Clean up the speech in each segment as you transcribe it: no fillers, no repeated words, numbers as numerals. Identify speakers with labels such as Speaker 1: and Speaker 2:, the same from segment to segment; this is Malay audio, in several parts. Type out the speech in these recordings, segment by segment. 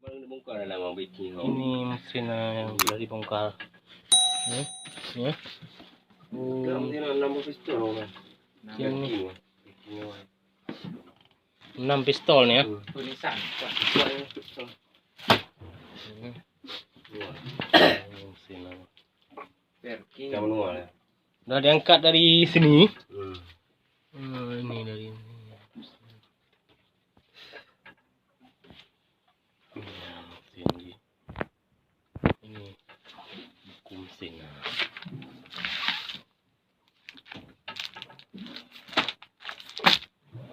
Speaker 1: Baru dibongkar dalam bikin.
Speaker 2: Ini mesin yang sudah dibongkar. Ya.
Speaker 1: Kamu dia nambah pistol kan.
Speaker 2: Ini 6 pistol nih ya.
Speaker 3: Tulisan.
Speaker 2: Mesin.
Speaker 3: Perking.
Speaker 1: Kamu nual ya.
Speaker 2: Udah diangkat dari sini.
Speaker 1: Hmm.
Speaker 2: Ini dari ini. Ini buku mesin.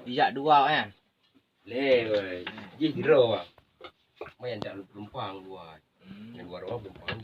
Speaker 3: Iya dua kan.
Speaker 1: Le, ji hero bang. Main tak lu pelumpang buat. Yang luar bawah pelumpang.